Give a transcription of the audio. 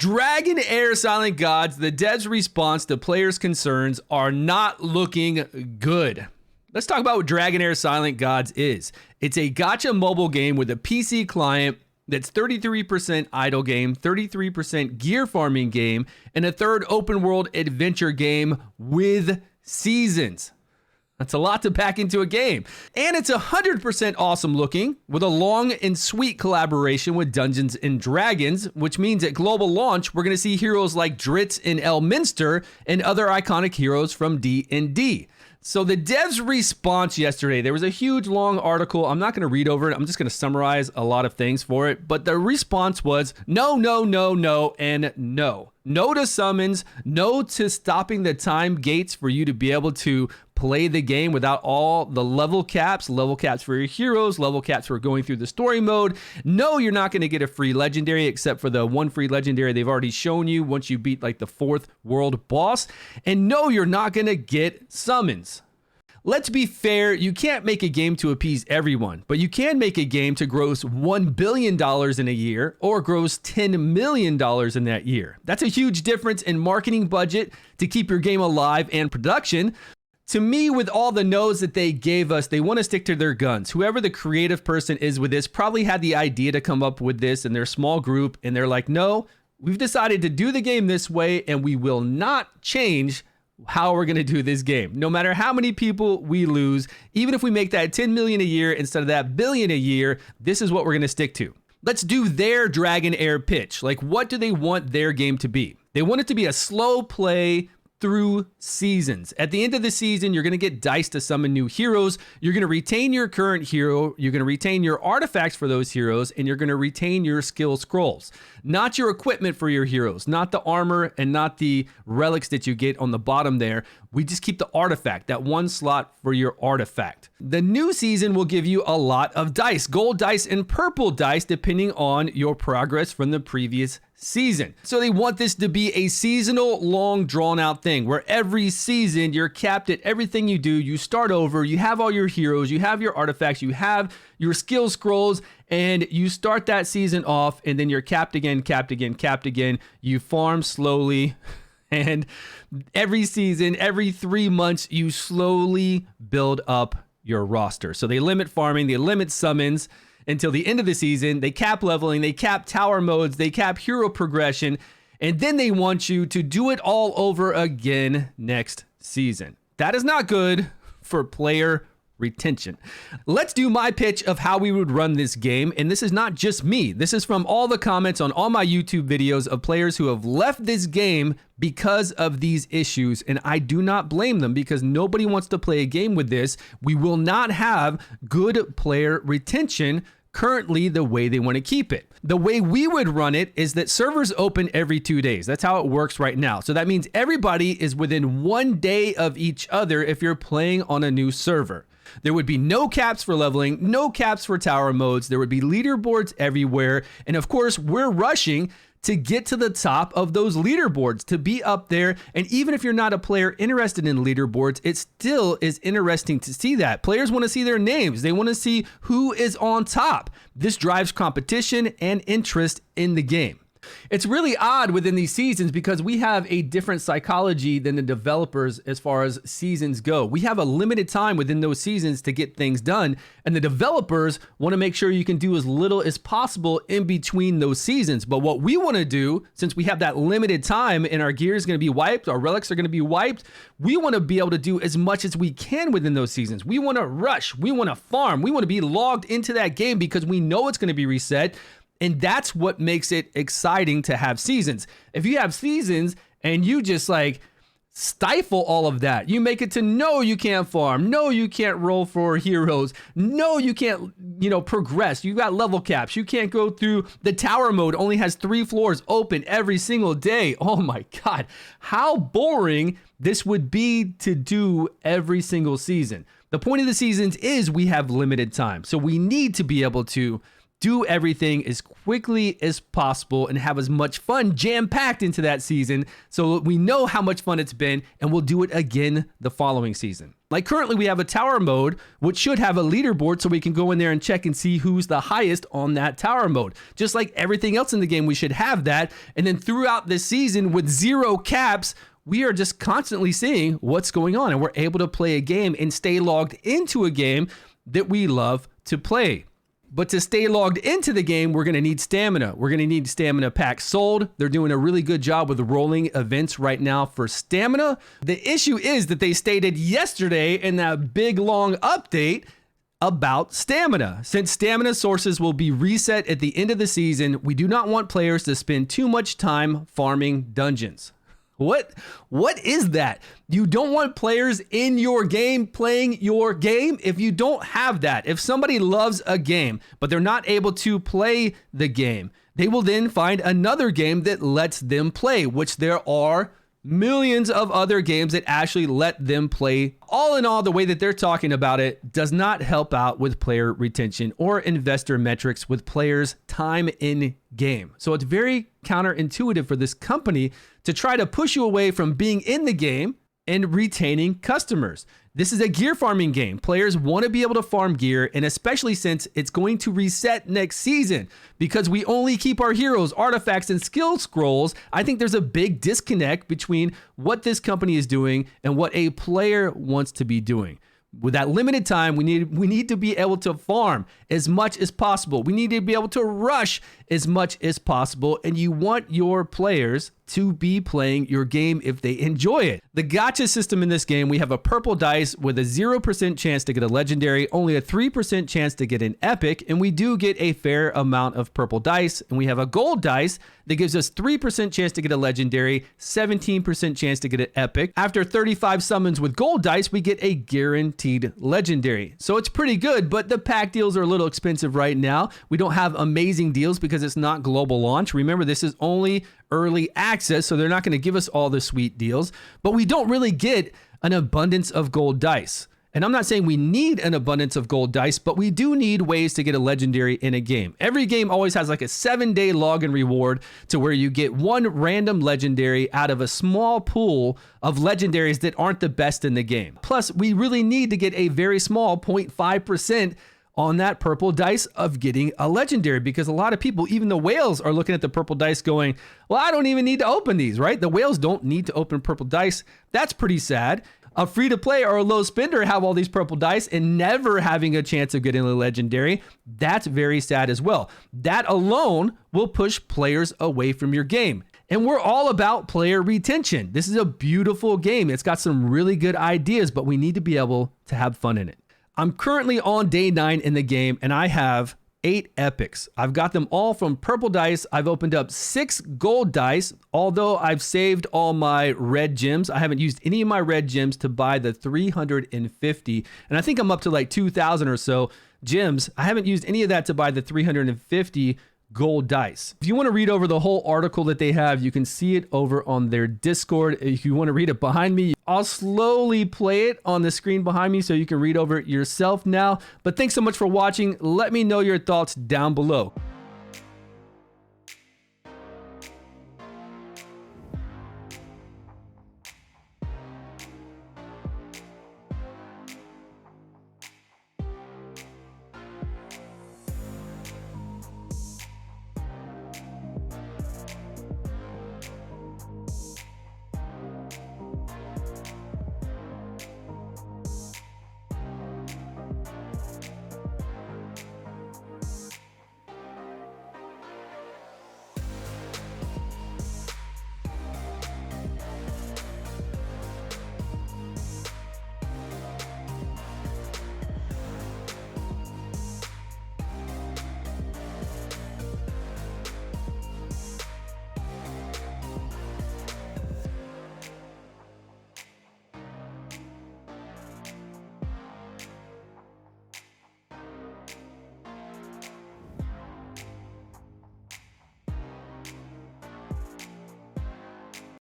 DragonHeir Silent Gods, the devs' response to players' concerns are not looking good. Let's talk about what DragonHeir Silent Gods is. It's a gacha mobile game with a PC client that's 33% idle game, 33% gear farming game, and a third open world adventure game with seasons. That's a lot to pack into a game. And it's 100% awesome looking with a long and sweet collaboration with Dungeons and Dragons, which means at global launch, we're going to see heroes like Dritz and Elminster and other iconic heroes from D&D. So the devs' response yesterday, there was a huge long article. I'm not going to read over it. I'm just going to summarize a lot of things for it. But the response was no, no, no, no, and no. No to summons, no to stopping the time gates for you to be able to play the game without all the level caps for your heroes, level caps for going through the story mode. No, you're not going to get a free legendary except for the one free legendary they've already shown you once you beat like the 4th world boss. And no, you're not going to get summons. Let's be fair, you can't make a game to appease everyone, but you can make a game to gross $1 billion in a year or gross $10 million in that year. That's a huge difference in marketing budget to keep your game alive and production. To me, with all the no's that they gave us, they want to stick to their guns. Whoever the creative person is with this probably had the idea to come up with this in their small group, and they're like, no, we've decided to do the game this way, and we will not change how we're going to do this game. No matter how many people we lose, even if we make that 10 million a year instead of that billion a year, this is what we're going to stick to. Let's do their DragonHeir pitch. Like, what do they want their game to be? They want it to be a slow play through seasons. At the end of the season, you're going to get dice to summon new heroes. You're going to retain your current hero. You're going to retain your artifacts for those heroes, and you're going to retain your skill scrolls. Not your equipment for your heroes, not the armor and not the relics that you get on the bottom there. We just keep the artifact, that one slot for your artifact. The new season will give you a lot of dice, gold dice and purple dice, depending on your progress from the previous season. So they want this to be a seasonal, long, drawn-out thing where every season you're capped at everything you do. You start over, you have all your heroes, you have your artifacts, you have your skill scrolls, and you start that season off, and then you're capped again, capped again, capped again. You farm slowly, and every season, every 3 months, you slowly build up your roster. So they limit farming, they limit summons, until the end of the season. They cap leveling, they cap tower modes, they cap hero progression, and then they want you to do it all over again next season. That is not good for player retention. Let's do my pitch of how we would run this game, and this is not just me. This is from all the comments on all my YouTube videos of players who have left this game because of these issues, and I do not blame them because nobody wants to play a game with this. We will not have good player retention currently the way they want to keep it. The way we would run it is that servers open every 2 days. That's how it works right now. So that means everybody is within 1 day of each other if you're playing on a new server. There would be no caps for leveling, no caps for tower modes. There would be leaderboards everywhere. And of course, we're rushing to get to the top of those leaderboards, to be up there. And even if you're not a player interested in leaderboards, it still is interesting to see that. Players want to see their names. They want to see who is on top. This drives competition and interest in the game. It's really odd within these seasons because we have a different psychology than the developers as far as seasons go. We have a limited time within those seasons to get things done, and the developers want to make sure you can do as little as possible in between those seasons. But what we want to do, since we have that limited time and our gear is going to be wiped, our relics are going to be wiped, we want to be able to do as much as we can within those seasons. We want to rush, we want to farm, we want to be logged into that game because we know it's going to be reset. And that's what makes it exciting to have seasons. If you have seasons and you just like stifle all of that, you make it to no, you can't farm, no, you can't roll for heroes, no, you can't, progress. You got level caps. You can't go through the tower mode, only has 3 floors open every single day. Oh my God, how boring this would be to do every single season. The point of the seasons is we have limited time. So we need to be able to do everything as quickly as possible and have as much fun jam-packed into that season so we know how much fun it's been, and we'll do it again the following season. Like currently we have a tower mode, which should have a leaderboard so we can go in there and check and see who's the highest on that tower mode. Just like everything else in the game, we should have that. And then throughout this season with 0 caps, we are just constantly seeing what's going on, and we're able to play a game and stay logged into a game that we love to play. But to stay logged into the game, we're going to need stamina. We're going to need stamina packs sold. They're doing a really good job with rolling events right now for stamina. The issue is that they stated yesterday in that big long update about stamina. Since stamina sources will be reset at the end of the season, we do not want players to spend too much time farming dungeons. What is that? You don't want players in your game playing your game? If you don't have that, if somebody loves a game, but they're not able to play the game, they will then find another game that lets them play, which there are millions of other games that actually let them play. All in all, the way that they're talking about it does not help out with player retention or investor metrics with players' time in game. So it's very counterintuitive for this company to try to push you away from being in the game and retaining customers. This is a gear farming game. Players want to be able to farm gear, and especially since it's going to reset next season because we only keep our heroes, artifacts, and skill scrolls. I think there's a big disconnect between what this company is doing and what a player wants to be doing. With that limited time, we need to be able to farm as much as possible. We need to be able to rush as much as possible, and you want your players to be playing your game if they enjoy it. The gacha system in this game, we have a purple dice with a 0% chance to get a legendary, only a 3% chance to get an epic, and we do get a fair amount of purple dice. And we have a gold dice that gives us 3% chance to get a legendary, 17% chance to get an epic. After 35 summons with gold dice, we get a guaranteed legendary. So it's pretty good, but the pack deals are a little expensive right now. We don't have amazing deals because it's not global launch. Remember, this is only early access, so they're not going to give us all the sweet deals, but we don't really get an abundance of gold dice. And I'm not saying we need an abundance of gold dice, but we do need ways to get a legendary in a game. Every game always has like a 7-day login reward to where you get one random legendary out of a small pool of legendaries that aren't the best in the game. Plus, we really need to get a very small 0.5% on that purple dice of getting a legendary, because a lot of people, even the whales, are looking at the purple dice going, well, I don't even need to open these, right? The whales don't need to open purple dice. That's pretty sad. A free-to-play or a low spender have all these purple dice and never having a chance of getting a legendary. That's very sad as well. That alone will push players away from your game. And we're all about player retention. This is a beautiful game. It's got some really good ideas, but we need to be able to have fun in it. I'm currently on day 9 in the game, and I have 8 epics. I've got them all from purple dice. I've opened up 6 gold dice, although I've saved all my red gems. I haven't used any of my red gems to buy the 350, and I think I'm up to like 2,000 or so gems. I haven't used any of that to buy the 350 gold dice. If you want to read over the whole article that they have, you can see it over on their Discord. If you want to read it behind me, I'll slowly play it on the screen behind me so you can read over it yourself now. But thanks so much for watching. Let me know your thoughts down below.